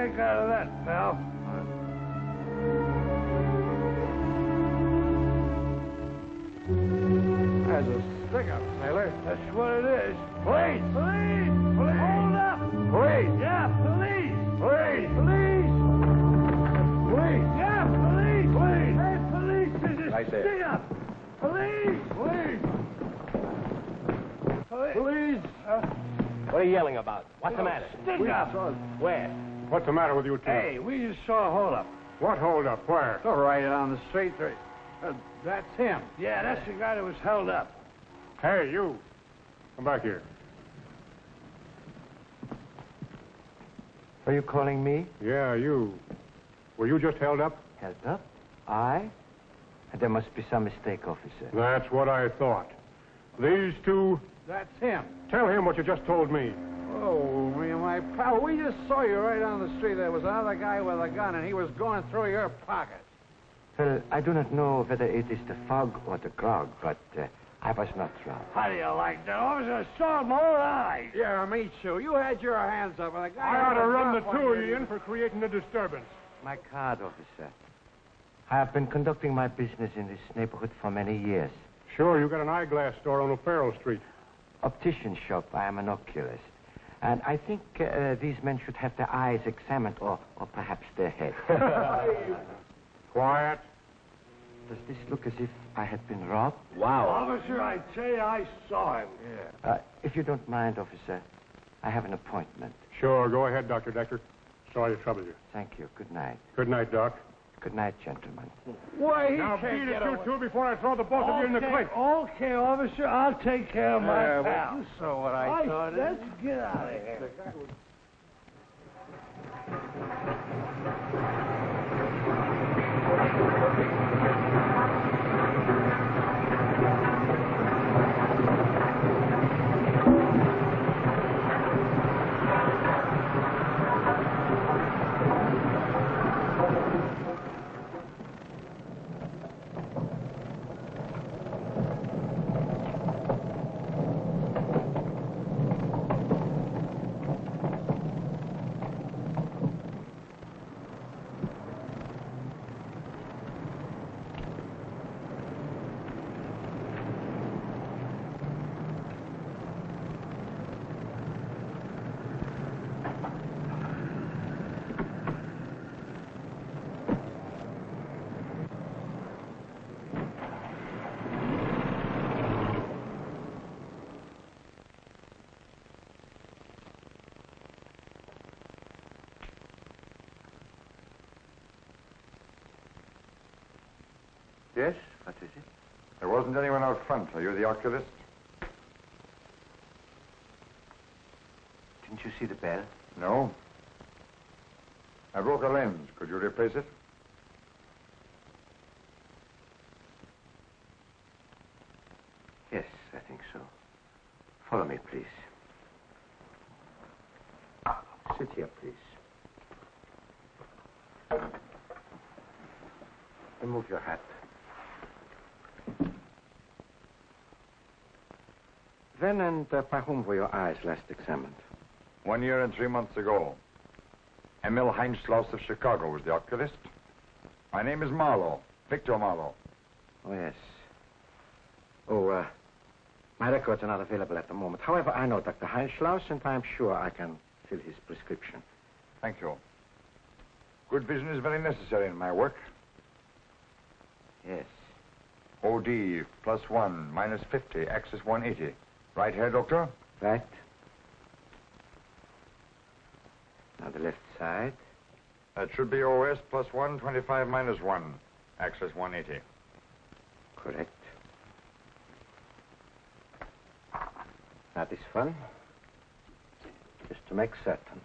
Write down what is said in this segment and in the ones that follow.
make out of that, pal? There's a stick-up, sailor. That's what it is. Police! Police! Police! Hold up! Police! Yeah, police! Police! Police! Police! Yeah, police! Police! Hey, police! There's a Right there. stick-up! Police! Police! Police! Police! What are you yelling about? What's the matter? Stick-up! Where? What's the matter with you two? Hey, we just saw a hold-up. What hold up? Where? Go right on the street. That's him. Yeah, that's the guy that was held up. Hey, you. Come back here. Are you calling me? Yeah, you. Were you just held up? Held up? I? There must be some mistake, officer. That's what I thought. These two, That's him. tell him what you just told me. Oh, me and my pal, we just saw you right on the street. There was another guy with a gun, and he was going through your pocket. Well, I do not know whether it is the fog or the grog, but I was not drunk. How do you like that? Officer, I saw my own eyes. Yeah, me too. You had your hands up, and the guy... I ought to had a run the drop two on of you in for creating a disturbance. My card, officer. I have been conducting my business in this neighborhood for many years. Sure, you got an eyeglass store on O'Farrell Street. Optician shop. I am an oculist. And I think these men should have their eyes examined, or perhaps their head. Quiet. Does this look as if I had been robbed? Wow. Officer, I tell you, I saw him. Yeah. If you don't mind, officer, I have an appointment. Sure, go ahead, Dr. Decker. Sorry to trouble you. Thank you. Good night. Good night, Doc. Good night, gentlemen. Why, he Now can't beat it, get you away. two, before I throw the both of you in the cliff. Okay, officer, I'll take care of my Yeah, pal. but you saw what I saw. Let's get out of here. Yes? What is it? There wasn't anyone out front. Are you the oculist? Didn't you see the bell? No. I broke a lens. Could you replace it? Yes, I think so. Follow me, please. Sit here, please. Remove your hat. When and by whom were your eyes last examined? 1 year and 3 months ago. Emil Heinschloss of Chicago was the oculist. My name is Marlowe, Victor Marlowe. Oh, yes. Oh, my records are not available at the moment. However, I know Dr. Heinschloss, and I'm sure I can fill his prescription. Thank you. Good vision is very necessary in my work. Yes. OD +1, -50, axis 180. Right here, Doctor? Right. Now the left side. That should be OS +1, 25 -1, axis 180. Correct. Now this one. Just to make certain.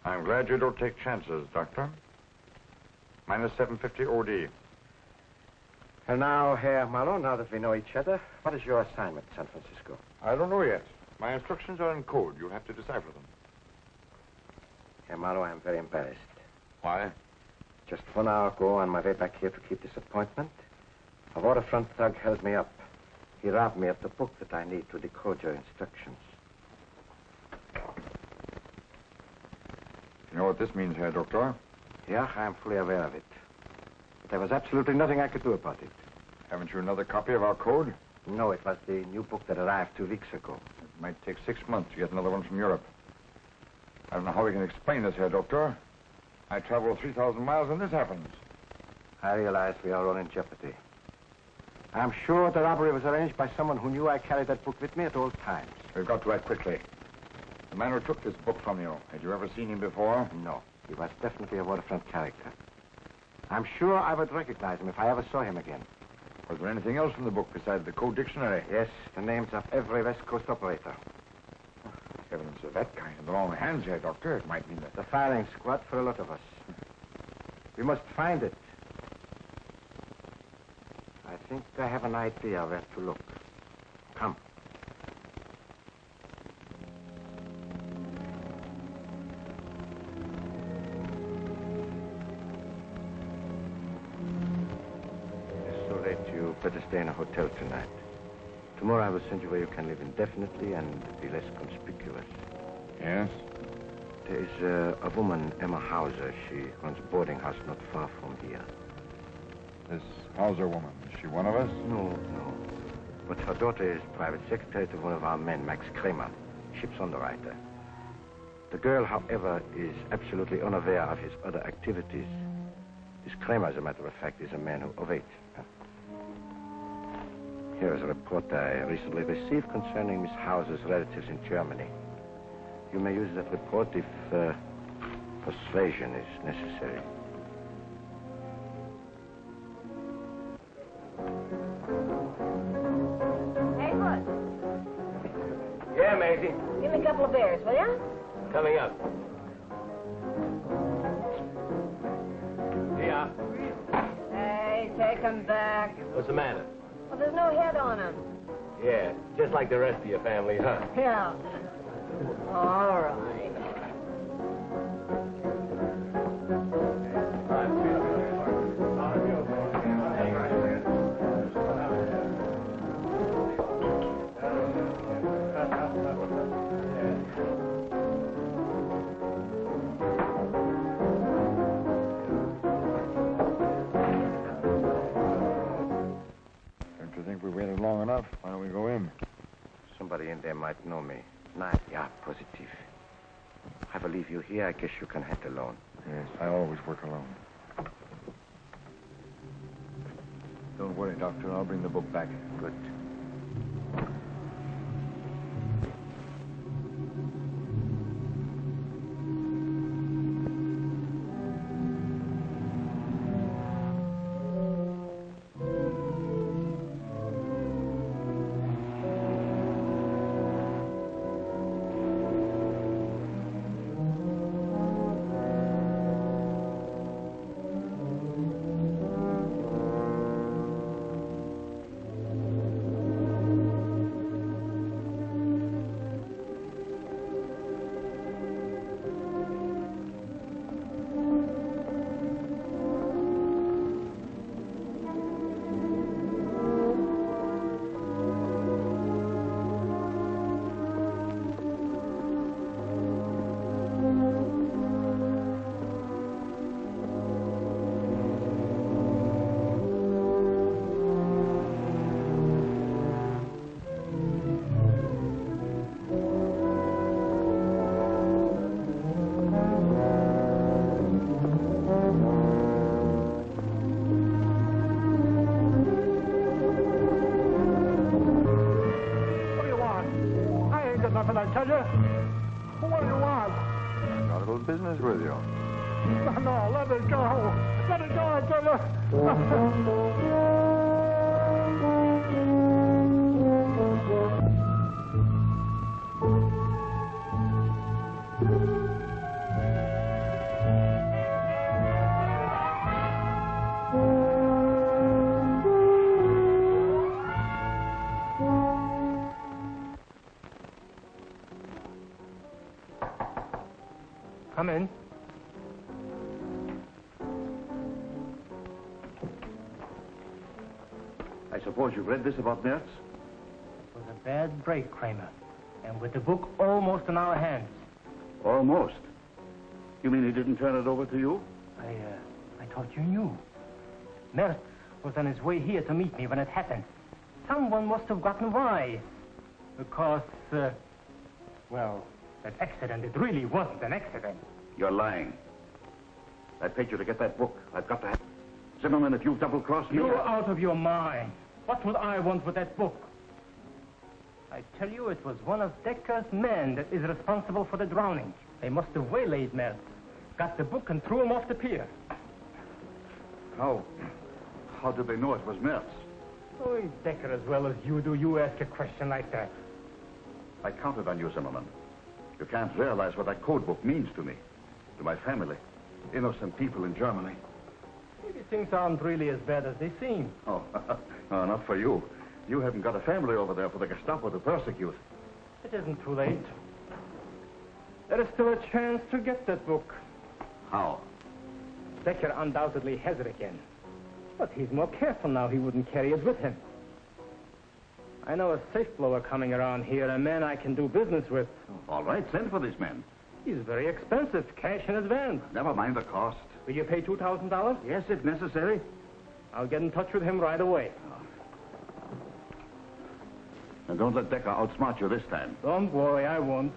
I'm glad you don't take chances, Doctor. -750 OD. And now, Herr Marlowe, now that we know each other, what is your assignment in San Francisco? I don't know yet. My instructions are in code. You'll have to decipher them. Herr Marlowe, I'm very embarrassed. Why? Just 1 hour ago, on my way back here to keep this appointment, a waterfront thug held me up. He robbed me of the book that I need to decode your instructions. You know what this means, Herr Doctor? Yeah, I'm fully aware of it. But there was absolutely nothing I could do about it. Haven't you another copy of our code? No, it was the new book that arrived 2 weeks ago. It might take 6 months to get another one from Europe. I don't know how we can explain this, Herr Doctor. I travel 3,000 miles when this happens. I realize we are all in jeopardy. I'm sure the robbery was arranged by someone who knew I carried that book with me at all times. We've got to act quickly. The man who took this book from you, had you ever seen him before? No. He was definitely a Waterfront character. I'm sure I would recognize him if I ever saw him again. Was there anything else in the book besides the code dictionary? Yes, the names of every West Coast operator. Evidence of that kind in the wrong hands, Herr Doctor. It might mean that... The firing squad for a lot of us. We must find it. I think I have an idea where to look. Come. It's so late, you better stay in a hotel tonight. Tomorrow I will send you where you can live indefinitely and be less conspicuous. Yes? There is a woman, Emma Hauser. She runs a boarding house not far from here. This Hauser woman, is she one of us? No. But her daughter is private secretary to one of our men, Max Kramer, ship's underwriter. The girl, however, is absolutely unaware of his other activities. This Kramer, as a matter of fact, is a man who... Oh, wait. Here is a report I recently received concerning Miss Hauser's relatives in Germany. You may use that report if persuasion is necessary. Edwin, Yeah, Maisie. give me a couple of beers, will ya? Coming up. Yeah. Hey, take 'em back. What's the matter? Well, there's no head on 'em. Yeah, just like the rest of your family, huh? Yeah. All right. Don't you think we waited long enough? Why don't we go in? Somebody in there might know me. Nice. Yeah, positive. I will leave you here. I guess you can head alone. Yes, I always work alone. Don't worry, Doctor. I'll bring the book back. Good. tell you. What do you want? Got a little business with you. No, let it go. Let it go, I tell you. Come in. I suppose you've read this about Mertz? It was a bad break, Kramer. And with the book almost in our hands. Almost. You mean he didn't turn it over to you? I thought you knew. Mertz was on his way here to meet me when it happened. Someone must have gotten wise. Because, well, that accident, it really wasn't an accident. You're lying. I paid you to get that book. I've got to have... Zimmerman, if you've double-crossed me... You're out of your mind. What would I want with that book? I tell you, it was one of Decker's men that is responsible for the drowning. They must have waylaid Mertz, got the book and threw him off the pier. How did they know it was Mertz? Oh, Decker as well as you do. You ask a question like that. I counted on you, Zimmerman. You can't realize what that code book means to me, to my family, innocent people in Germany. Maybe things aren't really as bad as they seem. Oh, no, not for you. You haven't got a family over there for the Gestapo to persecute. It isn't too late. There is still a chance to get that book. How? Decker undoubtedly has it again. But he's more careful now. He wouldn't carry it with him. I know a safe blower coming around here, a man I can do business with. All right, send for this man. He's very expensive, cash in advance. Never mind the cost. Will you pay $2,000? Yes, if necessary. I'll get in touch with him right away. And don't let Decker outsmart you this time. Don't worry, I won't.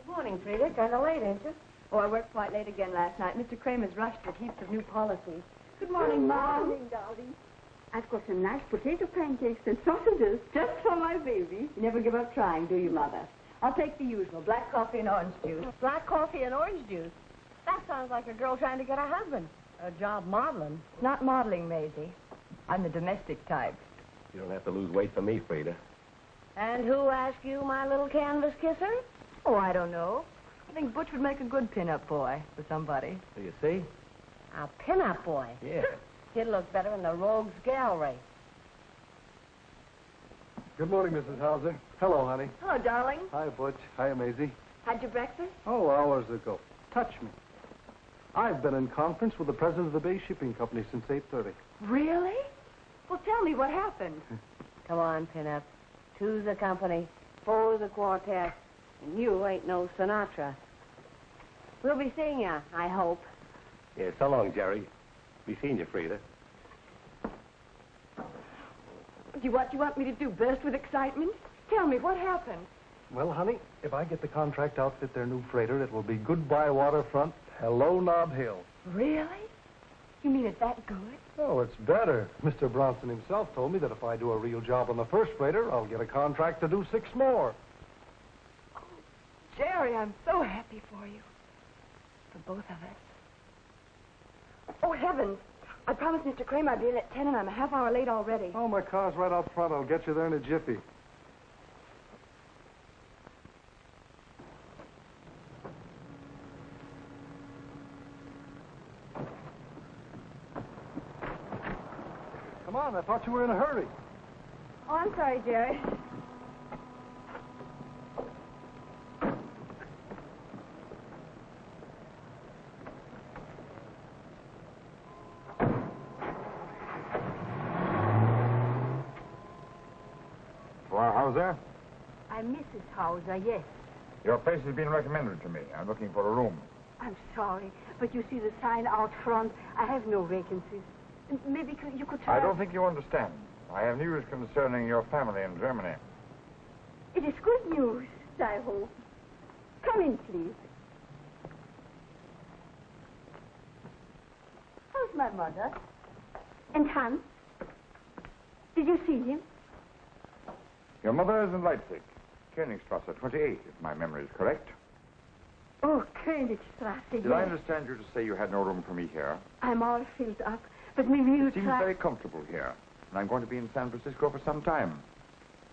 Morning, Freda. Kind of late, ain't you? Oh, I worked quite late again last night. Mr. Kramer's rushed with heaps of new policies. Good morning, Mom. Good morning, darling. I've got some nice potato pancakes and sausages just for my baby. You never give up trying, do you, Mother? I'll take the usual, black coffee and orange juice. Black coffee and orange juice? That sounds like a girl trying to get a husband. A job modeling. It's not modeling, Maisie. I'm the domestic type. You don't have to lose weight for me, Freda. And who asked you, my little canvas kisser? Oh, I don't know. I think Butch would make a good pin-up boy for somebody. So you see? A pin-up boy? Yeah. He'd look better in the Rogues Gallery. Good morning, Mrs. Hauser. Hello, honey. Hello, darling. Hi, Butch. Hi, Maisie. Had your breakfast? Oh, hours ago. Touch me. I've been in conference with the president of the Bay Shipping Company since 8:30. Really? Well, tell me what happened. Come on, pin-up. Two's the company, four's the quartet, and you ain't no Sinatra. We'll be seeing you, I hope. Yeah, so long, Jerry. Be seeing you, Freda. What you want me to do, burst with excitement? Tell me, what happened? Well, honey, if I get the contract to outfit their new freighter, it will be goodbye Waterfront, hello Nob Hill. Really? You mean it's that good? Oh, it's better. Mr. Bronson himself told me that if I do a real job on the first freighter, I'll get a contract to do 6 more. Oh, Jerry, I'm so happy for you. For both of us. Oh, heavens. I promised Mr. Kramer I'd be in at 10, and I'm a half hour late already. Oh, my car's right out front. I'll get you there in a jiffy. Come on, I thought you were in a hurry. Oh, I'm sorry, Jerry. Hauser? I'm Mrs. Hauser, yes. Your place has been recommended to me. I'm looking for a room. I'm sorry, but you see the sign out front. I have no vacancies. Maybe you could try... I don't think you understand. I have news concerning your family in Germany. It is good news, I hope. Come in, please. How's my mother? And Hans? Did you see him? Your mother is in Leipzig, Königstrasse 28, if my memory is correct. Oh, Königstrasse, Did I understand you to say you had no room for me here? I'm all filled up, but maybe you It seems very comfortable here, and I'm going to be in San Francisco for some time.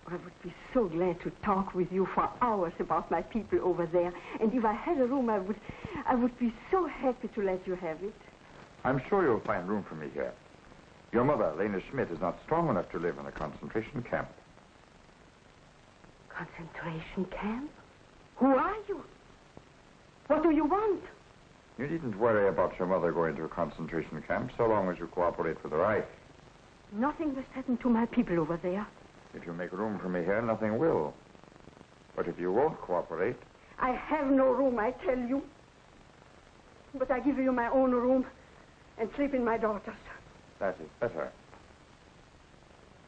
I would be so glad to talk with you for hours about my people over there. And if I had a room, I would be so happy to let you have it. I'm sure you'll find room for me here. Your mother, Lena Schmidt, is not strong enough to live in a concentration camp. Concentration camp? Who are you? What do you want? You needn't worry about your mother going to a concentration camp so long as you cooperate with the Reif. Nothing must happen to my people over there. If you make room for me here, nothing will. But if you won't cooperate... I have no room, I tell you. But I give you my own room and sleep in my daughter's. That is better.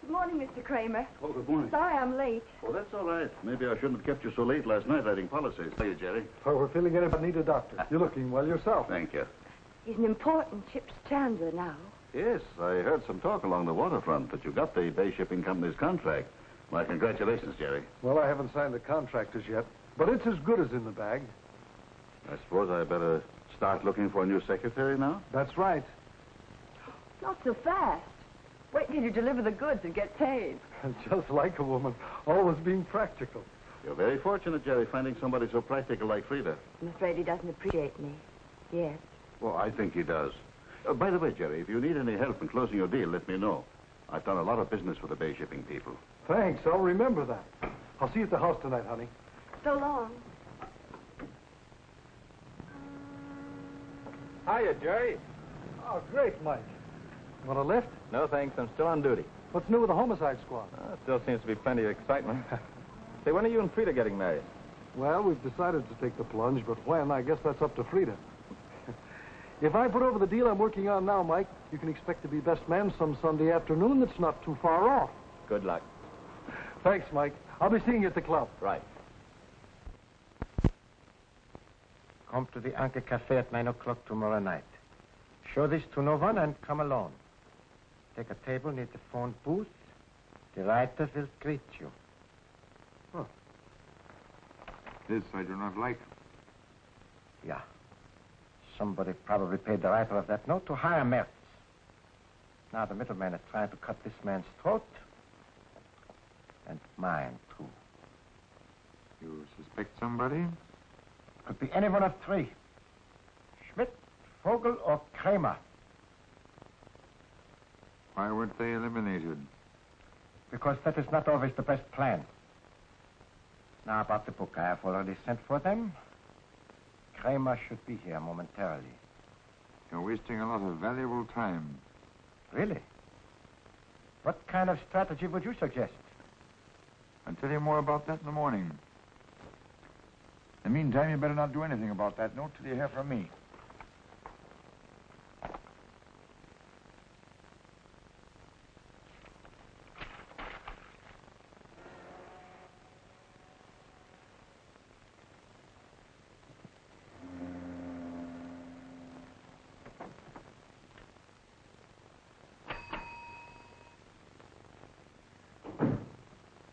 Good morning, Mr. Kramer. Oh, good morning. Sorry I'm late. Oh, that's all right. Maybe I shouldn't have kept you so late last night writing policies. How are you, Jerry? Well, we're feeling it, but need a doctor. You're looking well yourself. Thank you. He's an important ship's chandler now. Yes, I heard some talk along the waterfront that you got the Bay Shipping Company's contract. My congratulations, Jerry. Well, I haven't signed the contract as yet, but it's as good as in the bag. I suppose I better start looking for a new secretary now? That's right. Not so fast. Wait till you deliver the goods and get paid. Just like a woman, always being practical. You're very fortunate, Jerry, finding somebody so practical like Freda. I'm afraid he doesn't appreciate me. Yes. Well, I think he does. By the way, Jerry, if you need any help in closing your deal, let me know. I've done a lot of business with the Bay Shipping people. Thanks, I'll remember that. I'll see you at the house tonight, honey. So long. Hiya, Jerry. Oh, great, Mike. Want a lift? No, thanks. I'm still on duty. What's new with the homicide squad? Still seems to be plenty of excitement. Say, when are you and Freda getting married? Well, we've decided to take the plunge, but when, I guess that's up to Freda. If I put over the deal I'm working on now, Mike, you can expect to be best man some Sunday afternoon that's not too far off. Good luck. Thanks, Mike. I'll be seeing you at the club. Right. Come to the Anchor Cafe at 9 o'clock tomorrow night. Show this to no one and come alone. Take a table near the phone booth. The writer will greet you. Oh. This I do not like. Yeah. Somebody probably paid the writer of that note to hire Mertz. Now the middleman is trying to cut this man's throat. And mine, too. You suspect somebody? Could be any one of three. Schmidt, Vogel, or Kramer. Why weren't they eliminated? Because that is not always the best plan. Now about the book. I have already sent for them. Kramer should be here momentarily. You're wasting a lot of valuable time. Really? What kind of strategy would you suggest? I'll tell you more about that in the morning. In the meantime, you better not do anything about that note till you hear from me.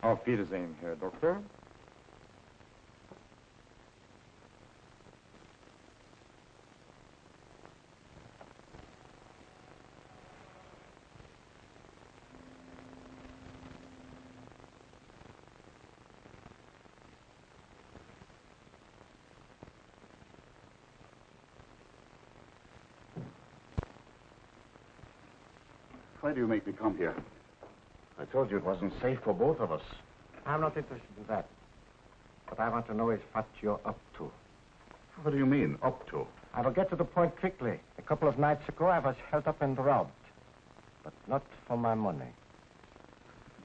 Auf Wiedersehen, Herr Doktor. Why do you make me come here? I told you it wasn't safe for both of us. I'm not interested in that. What I want to know is what you're up to. What do you mean, up to? I will get to the point quickly. A couple of nights ago, I was held up and robbed. But not for my money.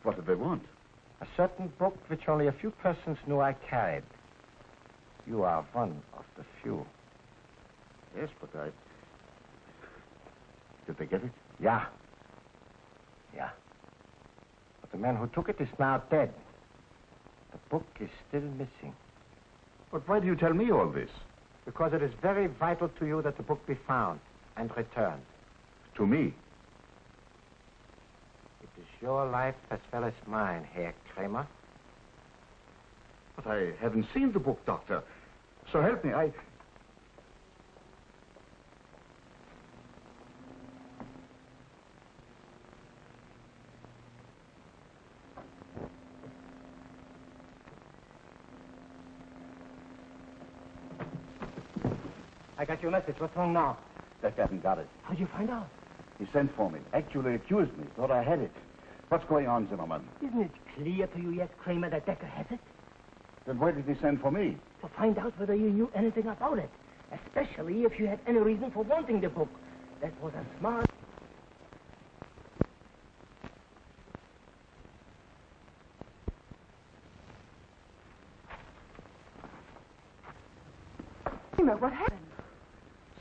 What did they want? A certain book which only a few persons knew I carried. You are one of the few. Yes, but I... Did they get it? Yeah. Yeah. But the man who took it is now dead. The book is still missing. But why do you tell me all this? Because it is very vital to you that the book be found and returned. To me? It is your life as well as mine, Herr Kramer. But I haven't seen the book, Doctor. So help me, I got your message. What's wrong now? Decker hasn't got it. How'd you find out? He sent for me. Actually accused me. Thought I had it. What's going on, Zimmerman? Isn't it clear to you yet, Kramer, that Decker has it? Then why did he send for me? To find out whether you knew anything about it. Especially if you had any reason for wanting the book. That was a smart... What happened?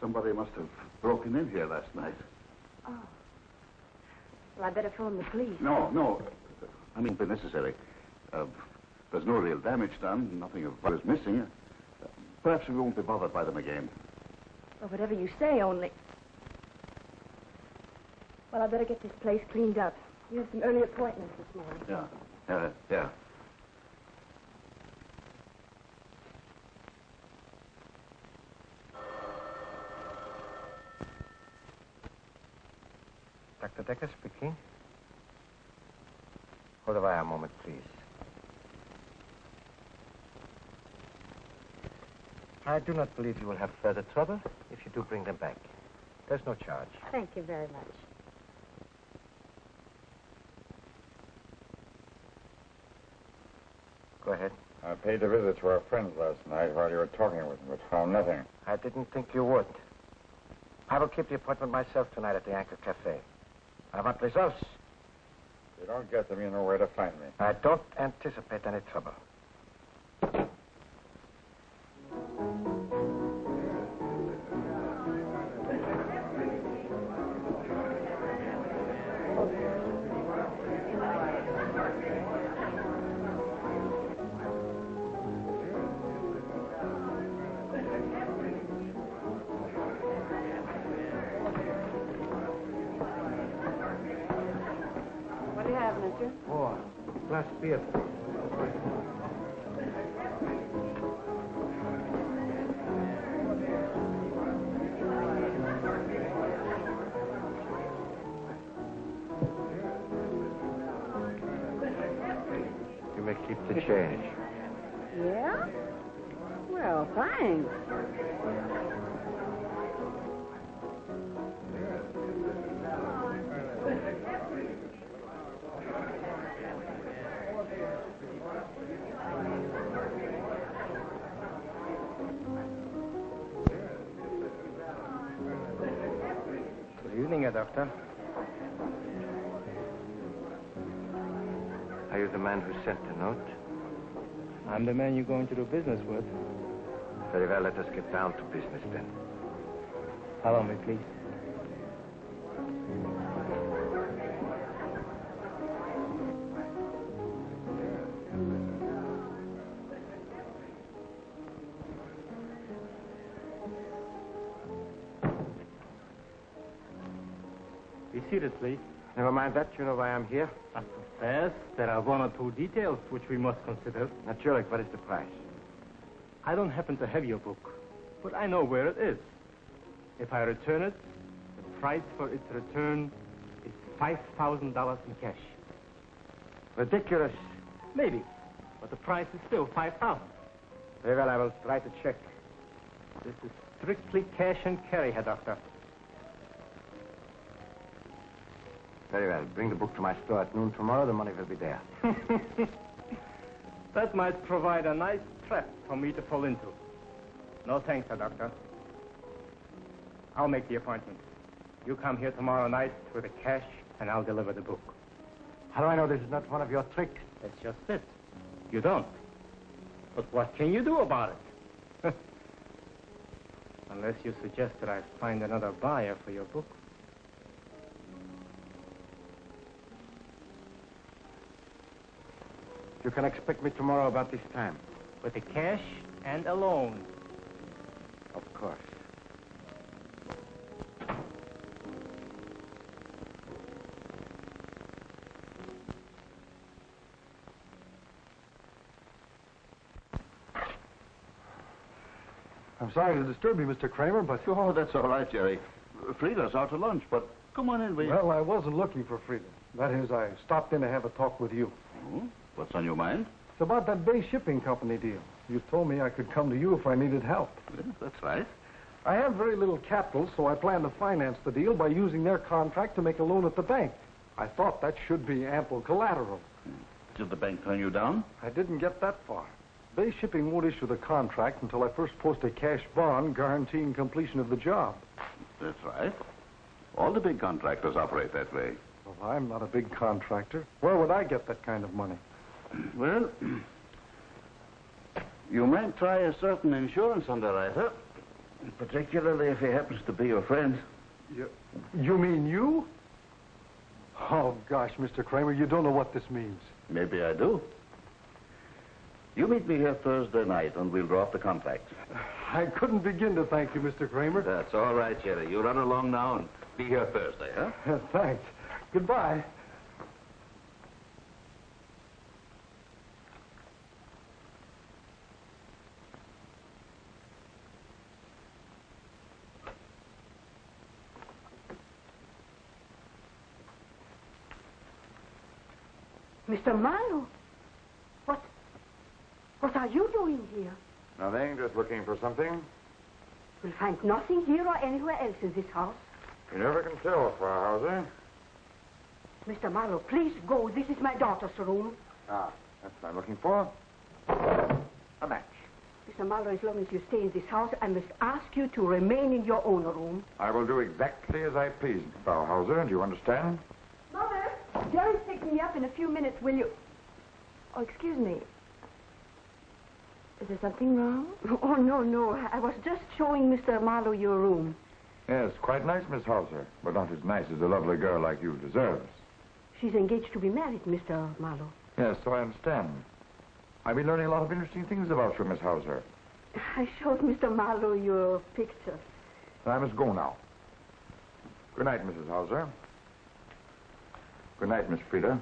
Somebody must have broken in here last night. Oh. Well, I better phone the police. No. I mean, if necessary. There's no real damage done. Nothing of what is missing. Perhaps we won't be bothered by them again. Well, whatever you say, only... Well, I better get this place cleaned up. You have some early appointments this morning. Yeah. Dr. Decker speaking. Hold the wire a moment, please. I do not believe you will have further trouble if you do bring them back. There's no charge. Thank you very much. Go ahead. I paid a visit to our friends last night while you were talking with them, but found nothing. I didn't think you would. I will keep the appointment myself tonight at the Anchor Cafe. I want results. If you don't get them, you know where to find me. I don't anticipate any trouble. Oh, glass beer. You may keep the change. Yeah? Well, thanks. Good evening, Doctor. Are you the man who sent the note? I'm the man you're going to do business with. Very well, let us get down to business then. Follow me, please. Be seated, please. Never mind that. You know why I'm here. But first, there are one or two details which we must consider. Naturally. What is the price? I don't happen to have your book, but I know where it is. If I return it, the price for its return is $5,000 in cash. Ridiculous. Maybe, but the price is still $5,000. Very well, I will write a check. This is strictly cash and carry, Herr Doctor. Very well. Bring the book to my store at noon tomorrow. The money will be there. That might provide a nice trap for me to fall into. No thanks, Herr Doctor. I'll make the appointment. You come here tomorrow night with the cash, and I'll deliver the book. How do I know this is not one of your tricks? That's just it. You don't. But what can you do about it? Unless you suggest that I find another buyer for your book. You can expect me tomorrow about this time. With the cash and a loan. Of course. I'm sorry to disturb you, Mr. Kramer, but... Oh, that's all right, Jerry. Freda's out to lunch, but come on in, will you? Well, I wasn't looking for Freda. That is, I stopped in to have a talk with you. Oh, what's on your mind? It's about that Bay Shipping Company deal. You told me I could come to you if I needed help. Yes, that's right. I have very little capital, so I plan to finance the deal by using their contract to make a loan at the bank. I thought that should be ample collateral. Did the bank turn you down? I didn't get that far. Bay Shipping won't issue the contract until I first post a cash bond guaranteeing completion of the job. That's right. All the big contractors operate that way. Well, I'm not a big contractor. Where would I get that kind of money? Well, you might try a certain insurance underwriter, particularly if he happens to be your friend. You mean you? Oh, gosh, Mr. Kramer, you don't know what this means. Maybe I do. You meet me here Thursday night and we'll draw up the contract. I couldn't begin to thank you, Mr. Kramer. That's all right, Jerry. You run along now and be here Thursday, huh? Thanks. Goodbye. Mr. Marlowe, what are you doing here? Nothing, just looking for something. We'll find nothing here or anywhere else in this house. You never can tell, Frau Hauser. Mr. Marlowe, please go. This is my daughter's room. Ah, that's what I'm looking for. A match. Mr. Marlowe, as long as you stay in this house, I must ask you to remain in your own room. I will do exactly as I please, Frau Hauser. Do you understand? Mother, Jerry's picking me up in a few minutes. Will you... Oh, excuse me. Is there something wrong? Oh, no. I was just showing Mr. Marlowe your room. Yes, quite nice, Miss Hauser, but not as nice as a lovely girl like you deserves. She's engaged to be married, Mr. Marlowe. Yes, so I understand. I've been learning a lot of interesting things about you, Miss Hauser. I showed Mr. Marlowe your picture. I must go now. Good night, Mrs. Hauser. Good night, Miss Freda.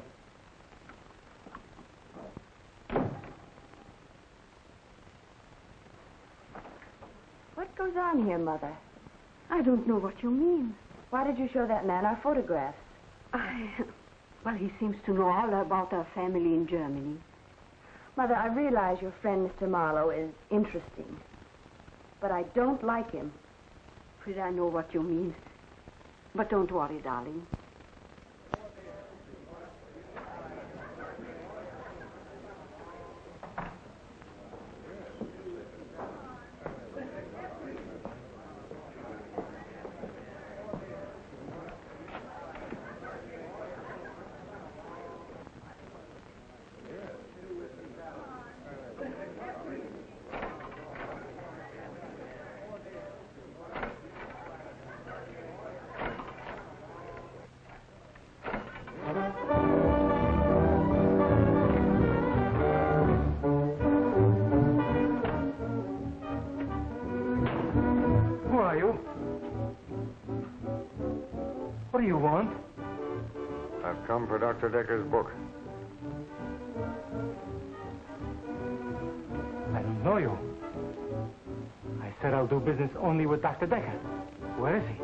What goes on here, Mother? I don't know what you mean. Why did you show that man our photographs? Well, he seems to know all about our family in Germany. Mother, I realize your friend, Mr. Marlowe, is interesting. But I don't like him. Freda, I know what you mean. But don't worry, darling. What do you want? I've come for Dr. Decker's book. I don't know you. I said I'll do business only with Dr. Decker. Where is he?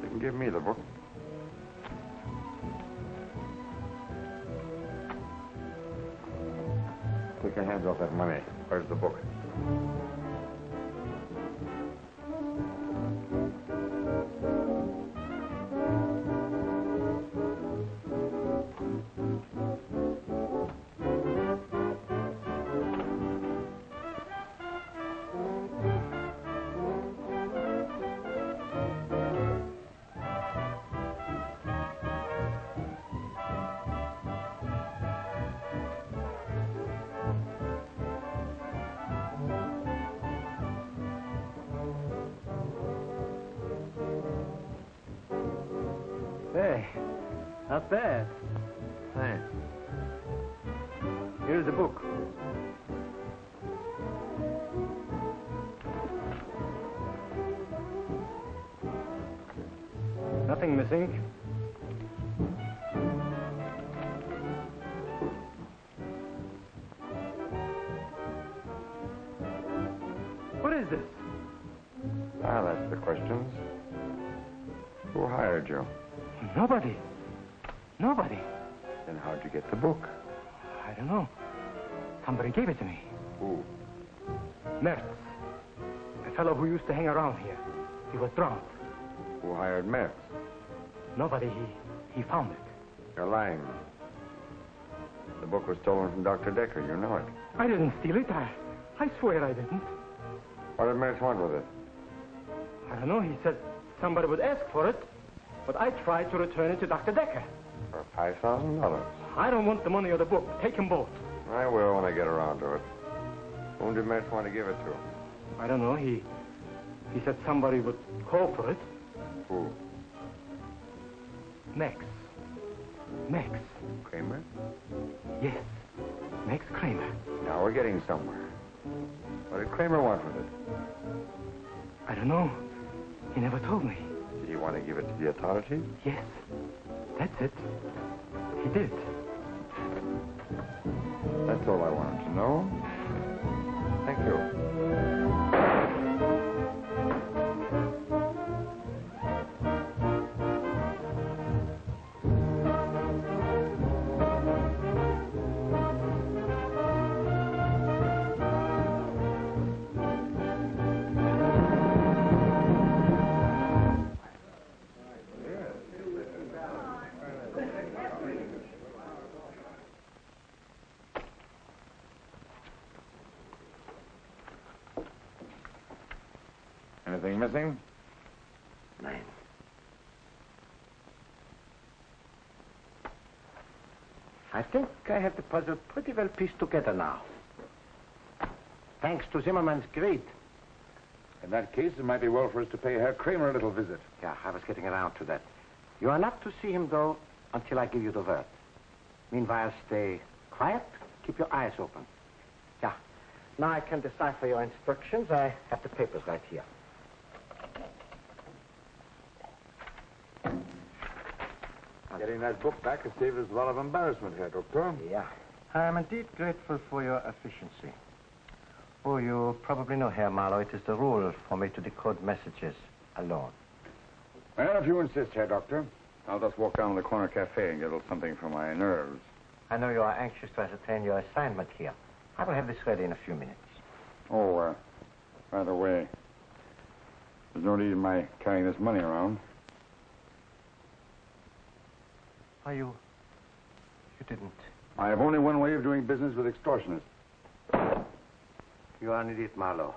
You can give me the book. Take your hands off that money. Where's the book? Hey, not bad. Thanks. Here's the book. Nothing missing. What is this? Ah, that's the questions. Who hired you? Nobody. Nobody. Then how'd you get the book? I don't know. Somebody gave it to me. Who? Mertz. A fellow who used to hang around here. He was drowned. Who hired Mertz? Nobody. He found it. You're lying. The book was stolen from Dr. Decker. You know it. I didn't steal it. I swear I didn't. What did Mertz want with it? I don't know. He said somebody would ask for it. But I tried to return it to Dr. Decker. For $5,000. I don't want the money or the book. Take them both. I will when I get around to it. Whom did Mertz want to give it to? I don't know. He said somebody would call for it. Who? Max. Kramer? Yes. Max Kramer. Now we're getting somewhere. What did Kramer want with it? I don't know. He never told me. Did he want to give it to the authorities? Yes. That's it. He did. That's all I wanted to know. Thank you. Anything missing? Nein. I think I have the puzzle pretty well pieced together now. Thanks to Zimmerman's greed. In that case, it might be well for us to pay Herr Kramer a little visit. Yeah, I was getting around to that. You are not to see him, though, until I give you the word. Meanwhile, stay quiet. Keep your eyes open. Yeah. Now I can decipher your instructions. I have the papers right here. Getting that book back has saved us a lot of embarrassment here, Doctor. Yeah. I am indeed grateful for your efficiency. Oh, you probably know, Herr Marlowe, it is the rule for me to decode messages alone. Well, if you insist, Herr Doctor, I'll just walk down to the corner cafe and get a little something for my nerves. I know you are anxious to ascertain your assignment here. I will have this ready in a few minutes. Oh, by the way, there's no need in my carrying this money around. Are you didn't? I have only one way of doing business with extortionists. You are an idiot, Marlowe.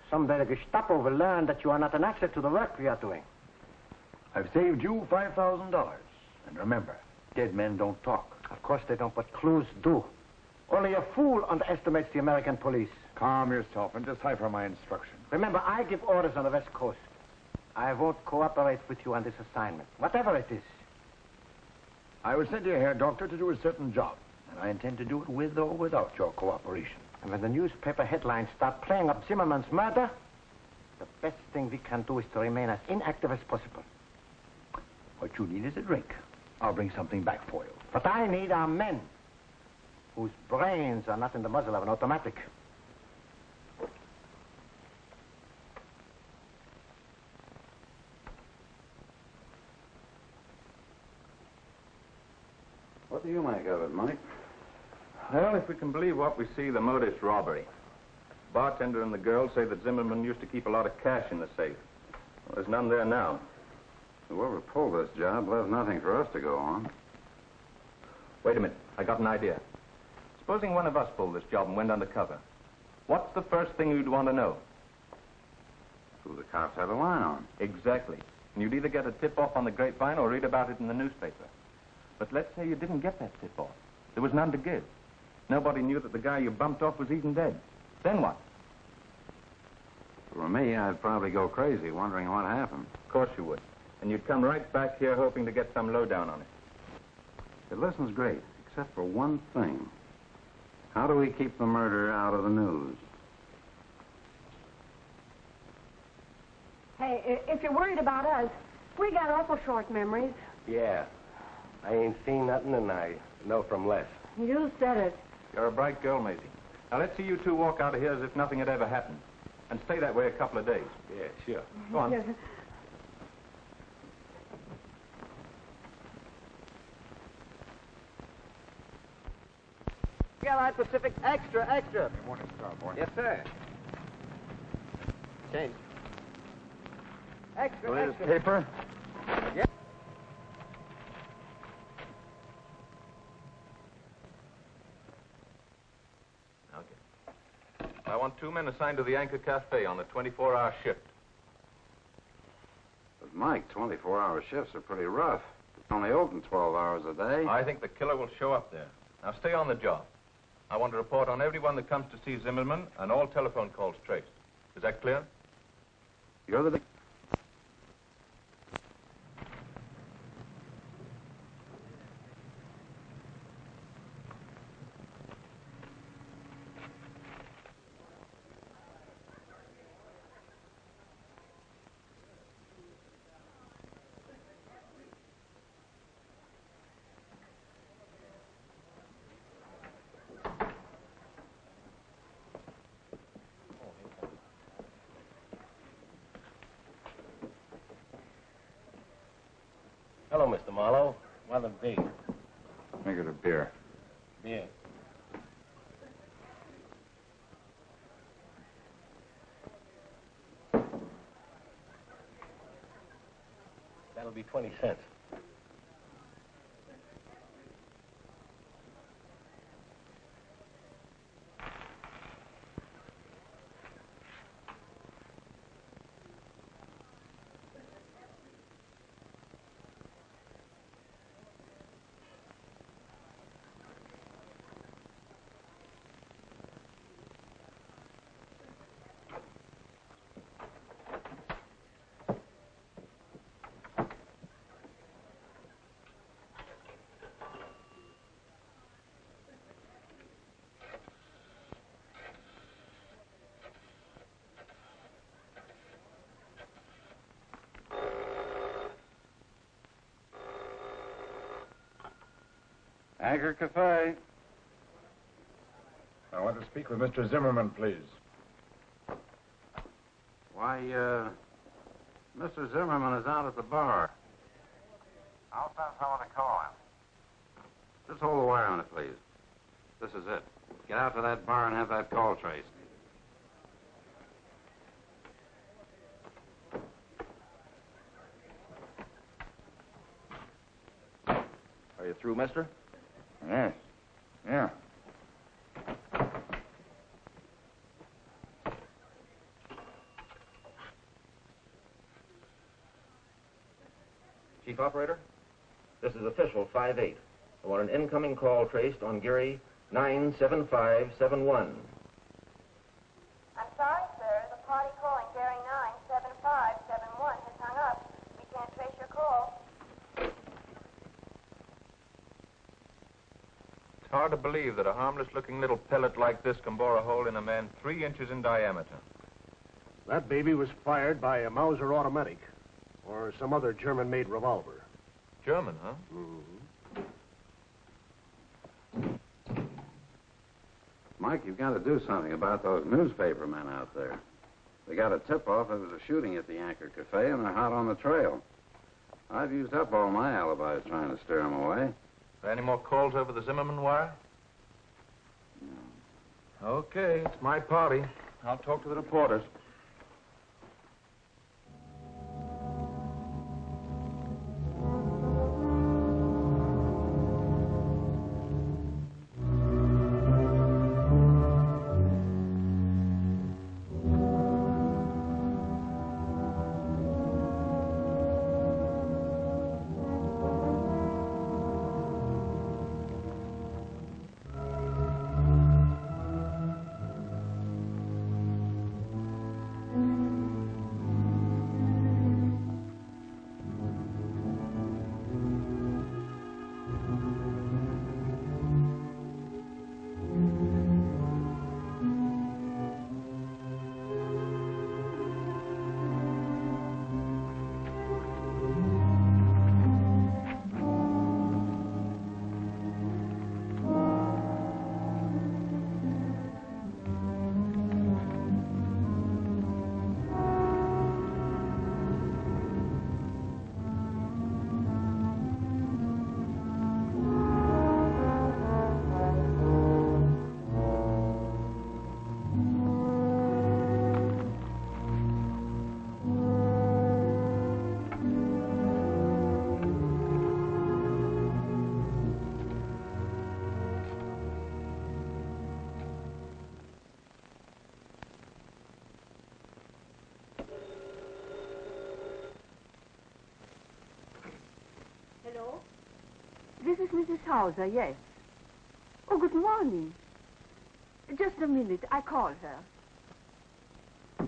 Someday the Gestapo will learn that you are not an asset to the work we are doing. I've saved you $5,000. And remember, dead men don't talk. Of course they don't, but clues do. Only a fool underestimates the American police. Calm yourself and decipher my instructions. Remember, I give orders on the West Coast. I won't cooperate with you on this assignment, whatever it is. I was sent here, Herr Doctor, to do a certain job. And I intend to do it with or without your cooperation. And when the newspaper headlines start playing up Zimmerman's murder, the best thing we can do is to remain as inactive as possible. What you need is a drink. I'll bring something back for you. What I need are men whose brains are not in the muzzle of an automatic. What do you make of it, Mike? Well, if we can believe what we see, the motive's robbery. Bartender and the girl say that Zimmerman used to keep a lot of cash in the safe. Well, there's none there now. Whoever pulled this job left nothing for us to go on. Wait a minute. I got an idea. Supposing one of us pulled this job and went undercover. What's the first thing you'd want to know? Who the cops have a line on. Exactly. And you'd either get a tip-off on the grapevine or read about it in the newspaper. But let's say you didn't get that tip-off. There was none to give. Nobody knew that the guy you bumped off was even dead. Then what? For me, I'd probably go crazy wondering what happened. Of course you would. And you'd come right back here hoping to get some lowdown on it. It listens great, except for one thing. How do we keep the murder out of the news? Hey, if you're worried about us, we got awful short memories. Yeah. I ain't seen nothing, and I know from Les. You said it. You're a bright girl, Maisie. Now, let's see you two walk out of here as if nothing had ever happened. And stay that way a couple of days. Yeah, sure. Go on. Skyline Pacific, extra, extra. Good morning, Star Boy. Yes, sir. Change. The latest paper? Yeah. Okay. I want 2 men assigned to the Anchor Cafe on a 24-hour shift. But, Mike, 24-hour shifts are pretty rough. It's only open 12 hours a day. I think the killer will show up there. Now, stay on the job. I want to report on everyone that comes to see Zimmerman and all telephone calls traced. Is that clear? You're the... Hello, Mr. Marlowe. What'll it be? Make it a beer. Beer. That'll be 20 cents. Anchor Cafe. I want to speak with Mr. Zimmerman, please. Why, Mr. Zimmerman is out at the bar. I'll send someone to call him. Just hold the wire on it, please. This is it. Get out to that bar and have that call traced. Are you through, mister? Yes. Yeah. Chief Operator, this is official 5-8. I want an incoming call traced on Geary 97571. I'm sorry, sir. The party calling Gary 97571 has hung up. We can't trace your call. It's hard to believe that a harmless-looking little pellet like this can bore a hole in a man 3 inches in diameter. That baby was fired by a Mauser automatic or some other German-made revolver. German, huh? Mm-hmm. Mike, you've got to do something about those newspaper men out there. They got a tip-off there was a shooting at the Anchor Cafe, and they're hot on the trail. I've used up all my alibis trying to steer them away. Any more calls over the Zimmerman wire? No. Okay, it's my party. I'll talk to the reporters. This is Mrs. Hauser, yes. Oh, good morning. Just a minute. I call her.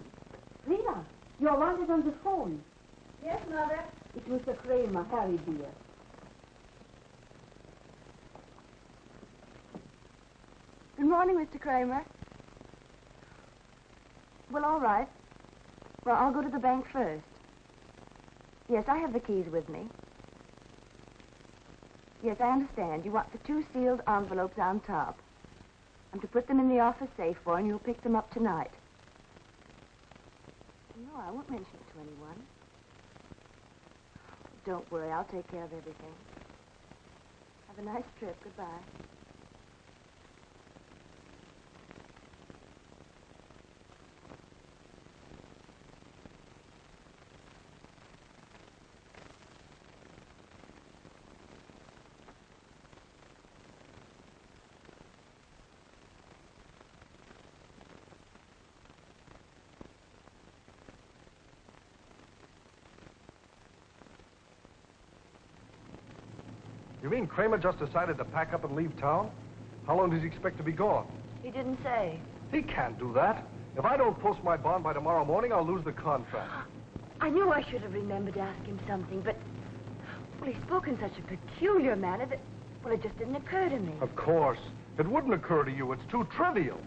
Freda, you're wanted on the phone. Yes, Mother. It's Mr. Kramer. Hurry, dear. Good morning, Mr. Kramer. Well, all right. Well, I'll go to the bank first. Yes, I have the keys with me. Yes, I understand. You want the 2 sealed envelopes on top. I'm to put them in the office safe for you, and you'll pick them up tonight. No, I won't mention it to anyone. Don't worry, I'll take care of everything. Have a nice trip. Goodbye. You mean Kramer just decided to pack up and leave town? How long does he expect to be gone? He didn't say. He can't do that. If I don't post my bond by tomorrow morning, I'll lose the contract. I knew I should have remembered to ask him something, but... Well, he spoke in such a peculiar manner that... Well, it just didn't occur to me. Of course. It wouldn't occur to you. It's too trivial.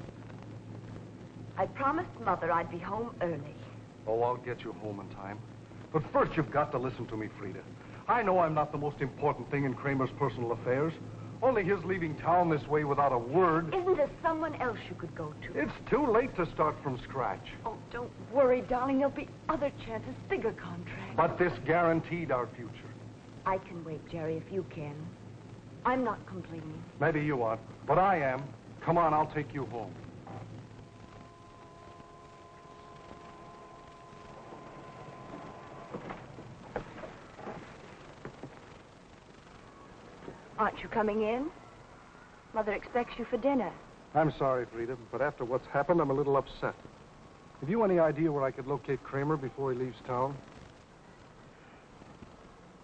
I promised Mother I'd be home early. Oh, I'll get you home in time. But first, you've got to listen to me, Freda. I know I'm not the most important thing in Kramer's personal affairs. Only his leaving town this way without a word. Isn't there someone else you could go to? It's too late to start from scratch. Oh, don't worry, darling. There'll be other chances, bigger contracts. But this guaranteed our future. I can wait, Jerry, if you can. I'm not complaining. Maybe you aren't, but I am. Come on, I'll take you home. Aren't you coming in? Mother expects you for dinner. I'm sorry, Freda, but after what's happened, I'm a little upset. Have you any idea where I could locate Kramer before he leaves town?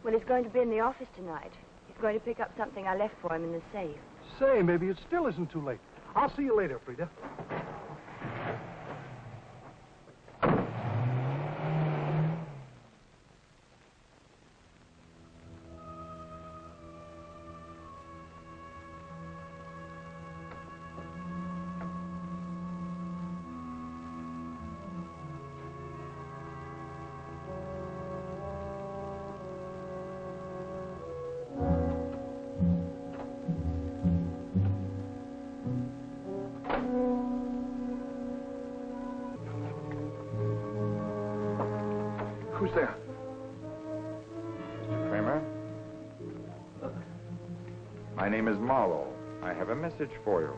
Well, he's going to be in the office tonight. He's going to pick up something I left for him in the safe. Say, maybe it still isn't too late. I'll see you later, Freda. Who's there? Mr. Kramer? My name is Marlowe. I have a message for you.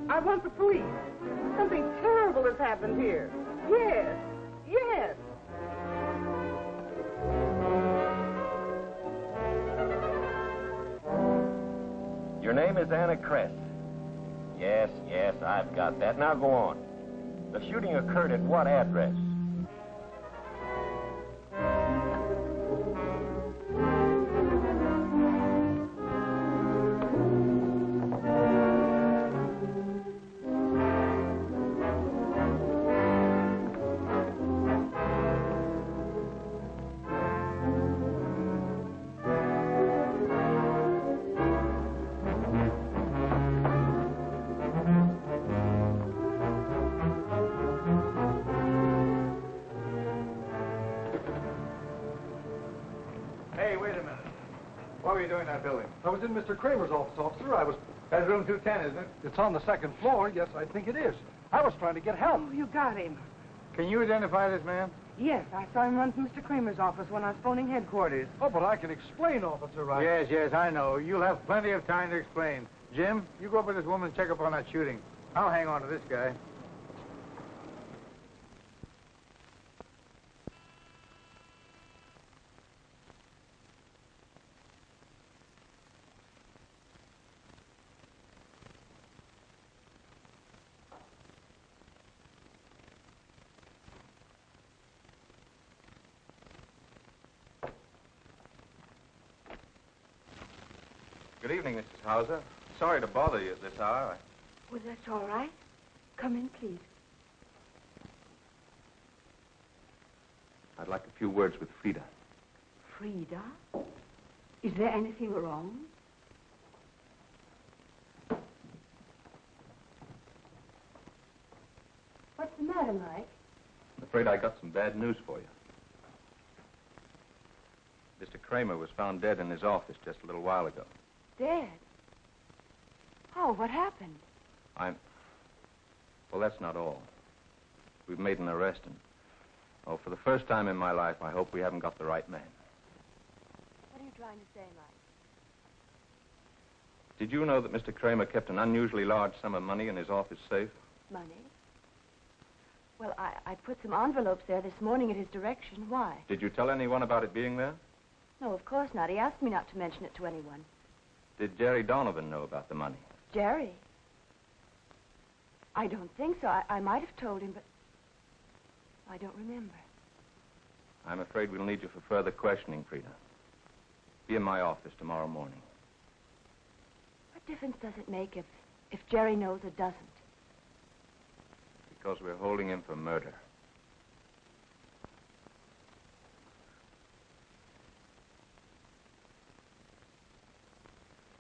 I want the police. Something terrible has happened here. Yes. Yes. Your name is Anna Cress. Yes, yes, I've got that. Now go on. The shooting occurred at what address? doing in that building? I was in Mr. Kramer's office, officer. I was... That's room 210, isn't it? It's on the second floor. Yes, I think it is. I was trying to get help. Oh, you got him. Can you identify this man? Yes, I saw him run from Mr. Kramer's office when I was phoning headquarters. Oh, but I can explain, Officer Reif. Yes, I know. You'll have plenty of time to explain. Jim, you go up with this woman and check up on that shooting. I'll hang on to this guy. Good evening, Mrs. Hauser. Sorry to bother you at this hour. Well, that's all right. Come in, please. I'd like a few words with Freda. Freda? Is there anything wrong? What's the matter, Mike? I'm afraid I got some bad news for you. Mr. Kramer was found dead in his office just a little while ago. Dead? Oh, what happened? Well, that's not all. We've made an arrest, and, for the first time in my life, I hope we haven't got the right man. What are you trying to say, Mike? Did you know that Mr. Kramer kept an unusually large sum of money in his office safe? Money? Well, I put some envelopes there this morning at his direction. Why? Did you tell anyone about it being there? No, of course not. He asked me not to mention it to anyone. Did Jerry Donovan know about the money? Jerry? I don't think so. I might have told him, but I don't remember. I'm afraid we'll need you for further questioning, Freda. Be in my office tomorrow morning. What difference does it make if Jerry knows or doesn't? Because we're holding him for murder.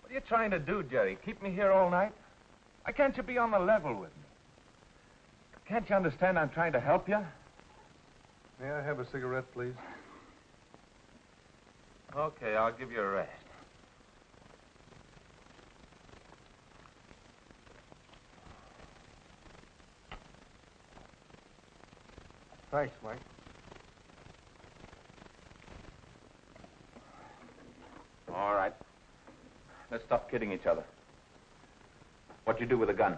What are you trying to do, Jerry? Keep me here all night? Why can't you be on the level with me? Can't you understand I'm trying to help you? May I have a cigarette, please? Okay, I'll give you a rest. Thanks, Mike. All right. Let's stop kidding each other. What'd you do with a gun?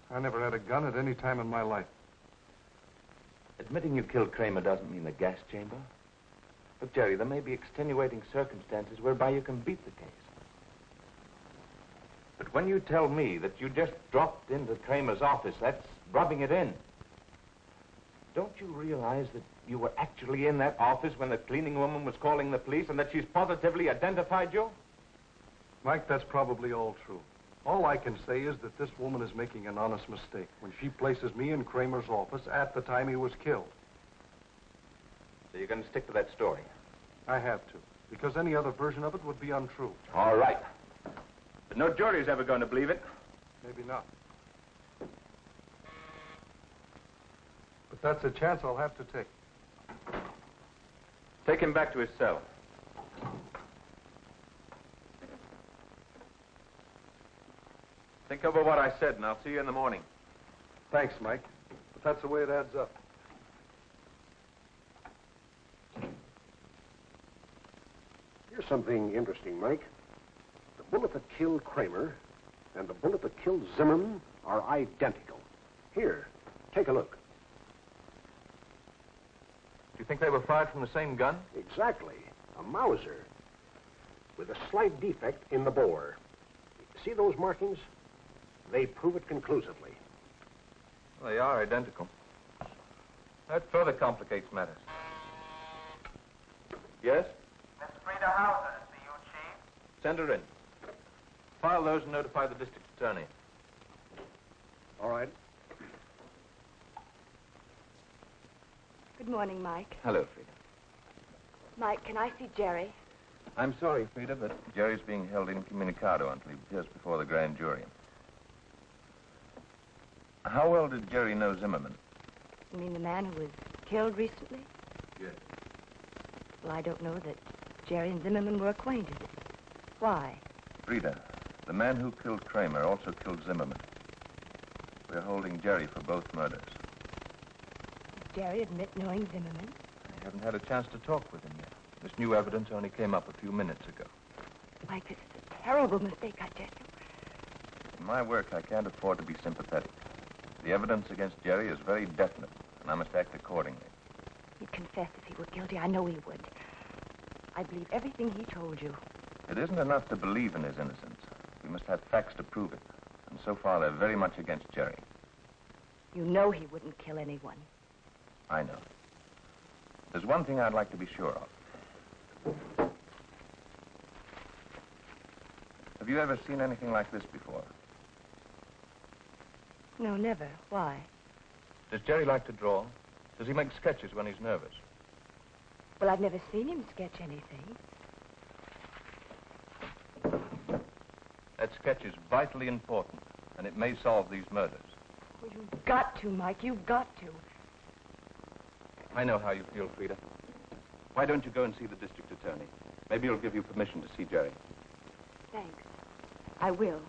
I never had a gun at any time in my life. Admitting you killed Kramer doesn't mean the gas chamber. Look, Jerry, there may be extenuating circumstances whereby you can beat the case. But when you tell me that you just dropped into Kramer's office, that's rubbing it in. Don't you realize that you were actually in that office when the cleaning woman was calling the police and that she's positively identified you? Mike, that's probably all true. All I can say is that this woman is making an honest mistake when she places me in Kramer's office at the time he was killed. So you're going to stick to that story? I have to, because any other version of it would be untrue. All right. But no jury's ever going to believe it. Maybe not. But that's a chance I'll have to take. Take him back to his cell. Think over what I said, and I'll see you in the morning. Thanks, Mike. But that's the way it adds up. Here's something interesting, Mike. The bullet that killed Kramer and the bullet that killed Zimmerman are identical. Here, take a look. Do you think they were fired from the same gun? Exactly. A Mauser with a slight defect in the bore. See those markings? They prove it conclusively. Well, they are identical. That further complicates matters. Yes? Miss Freda Hauser to see you, Chief. Send her in. File those and notify the district attorney. All right. Good morning, Mike. Hello, Freda. Mike, can I see Jerry? I'm sorry, Freda, but Jerry's being held incommunicado until he appears before the grand jury. How well did Jerry know Zimmerman? You mean the man who was killed recently? Yes. Well, I don't know that Jerry and Zimmerman were acquainted. Why? Freda, the man who killed Kramer also killed Zimmerman. We're holding Jerry for both murders. Did Jerry admit knowing Zimmerman? I haven't had a chance to talk with him yet. This new evidence only came up a few minutes ago. Mike, this is a terrible mistake, I tell you. In my work, I can't afford to be sympathetic. The evidence against Jerry is very definite, and I must act accordingly. He'd confess if he were guilty. I know he would. I believe everything he told you. It isn't enough to believe in his innocence. We must have facts to prove it. And so far, they're very much against Jerry. You know he wouldn't kill anyone. I know. There's one thing I'd like to be sure of. Have you ever seen anything like this before? No, never. Why? Does Jerry like to draw? Does he make sketches when he's nervous? Well, I've never seen him sketch anything. That sketch is vitally important, and it may solve these murders. Well, you've got to, Mike. You've got to. I know how you feel, Freda. Why don't you go and see the district attorney? Maybe he'll give you permission to see Jerry. Thanks. I will.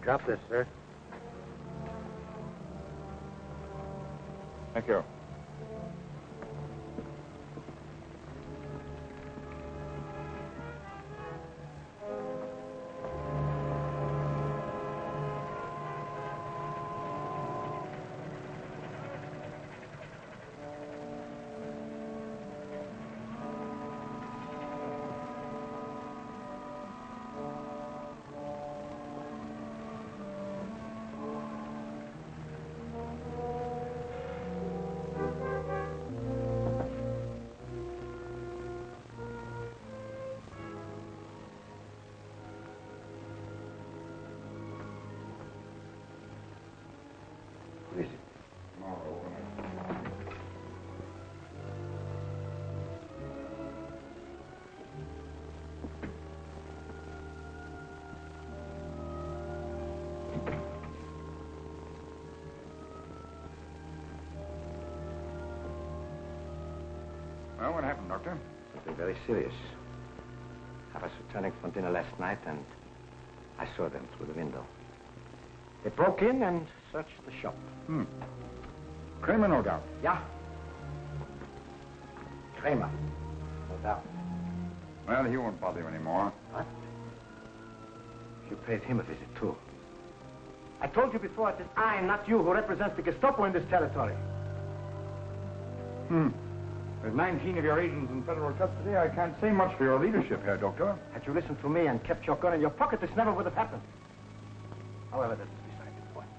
Drop this, sir. Thank you. Well, what happened, Doctor? Something very serious. I was returning from dinner last night, and I saw them through the window. They broke in and searched the shop. Kramer, no doubt. Yeah. Kramer, no doubt. Well, he won't bother you anymore. What? You paid him a visit, too. I told you before, it is I, not you, who represents the Gestapo in this territory. With 19 of your agents in federal custody, I can't say much for your leadership here, Doctor. Had you listened to me and kept your gun in your pocket, this never would have happened. However, this is beside the point.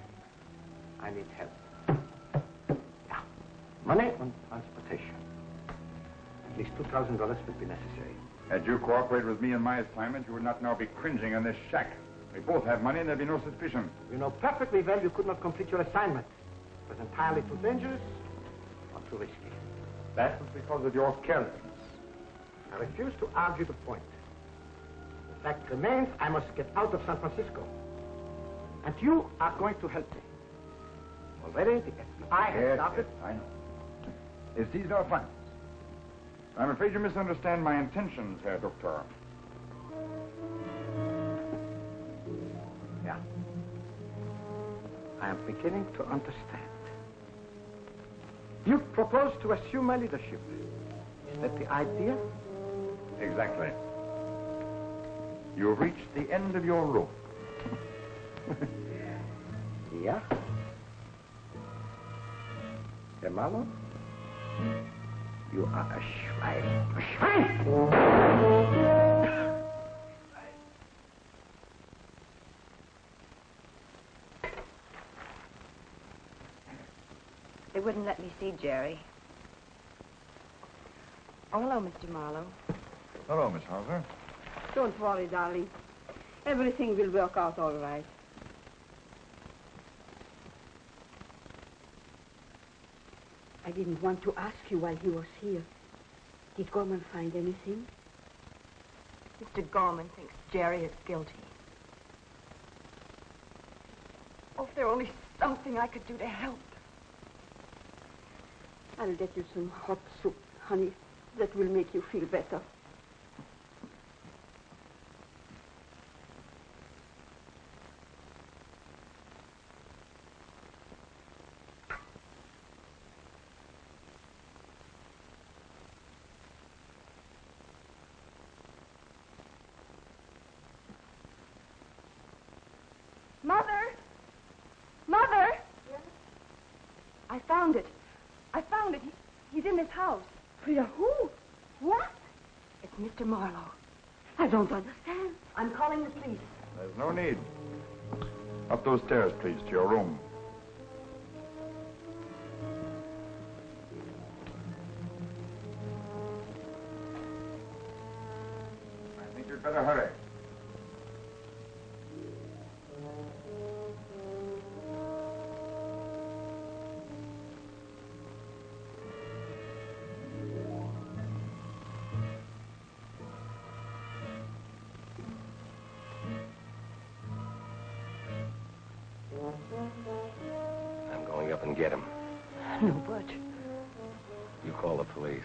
I need help. Yeah. Money and transportation. At least $2,000 would be necessary. Had you cooperated with me in my assignment, you would not now be cringing in this shack. We both have money and there'd be no suspicion. You know perfectly well you could not complete your assignment. It was entirely too dangerous or too risky. That was because of your carelessness. I refuse to argue the point. The fact remains, I must get out of San Francisco. And you are going to help me. Already, the FBI has started. Yes, I know. It's seized our funds. I'm afraid you misunderstand my intentions, Herr Doctor. Yeah. I am beginning to understand. You propose to assume my leadership. Is that the idea? Exactly. You've reached the end of your rope. Ja? Herr Marlow? You are a Schwein. A Schwein! They wouldn't let me see Jerry. Oh, hello, Mr. Marlowe. Hello, Miss Hauser. Don't worry, darling. Everything will work out all right. I didn't want to ask you while he was here. Did Gorman find anything? Mr. Gorman thinks Jerry is guilty. Oh, if there were only something I could do to help. I'll get you some hot soup, honey. That will make you feel better. Mother! Mother! Yes? I found it. I found it. He's in this house. Freda, who? What? It's Mr. Marlowe. I don't understand. I'm calling the police. There's no need. Up those stairs, please, to your room. I think you'd better hurry. I'm going up and get him. No, Butch. You call the police.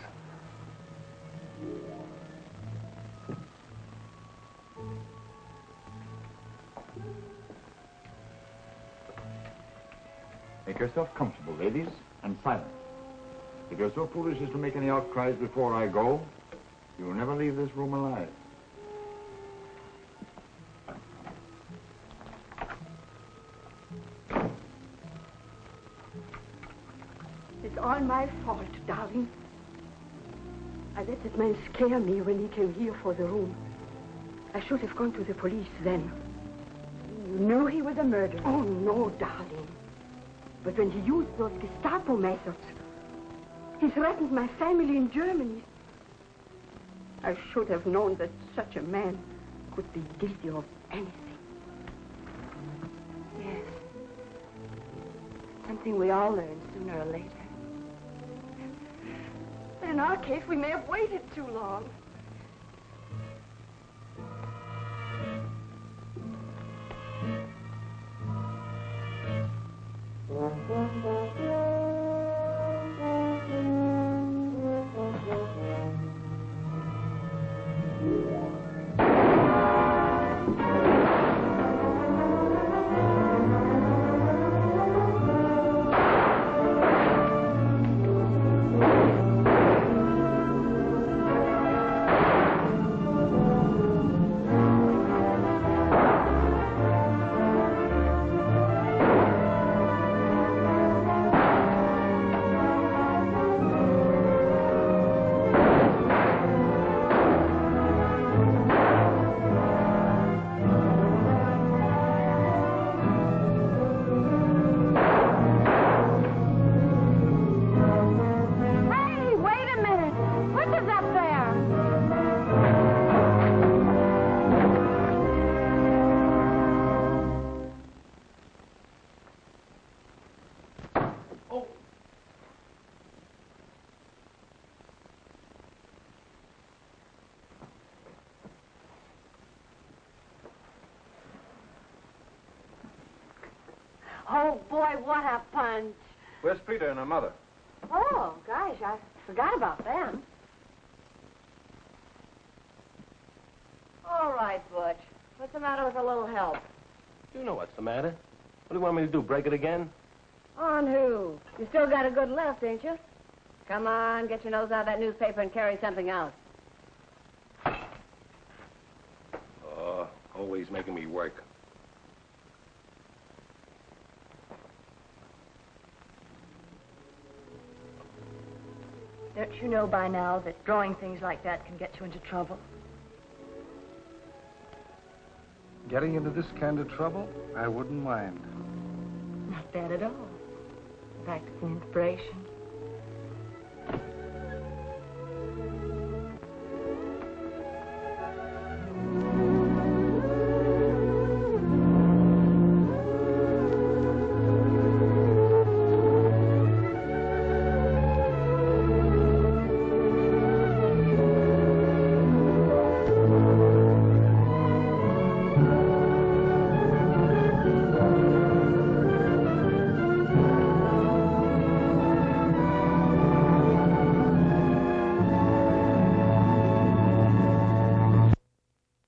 Make yourself comfortable, ladies, and silent. If you're so foolish as to make any outcries before I go, you will never leave this room alive. It's all my fault, darling. I let that man scare me when he came here for the room. I should have gone to the police then. You knew he was a murderer. Oh, no, darling. But when he used those Gestapo methods, he threatened my family in Germany. I should have known that such a man could be guilty of anything. Yes. Something we all learn sooner or later. But in our case, we may have waited too long. Oh, boy, what a punch. Where's Freda and her mother? Oh, gosh, I forgot about them. All right, Butch. What's the matter with a little help? You know what's the matter. What do you want me to do, break it again? On who? You still got a good left, ain't you? Come on, get your nose out of that newspaper and carry something else. Oh, always making me work. Don't you know by now that drawing things like that can get you into trouble? Getting into this kind of trouble, I wouldn't mind. Not bad at all. In fact, it's an inspiration.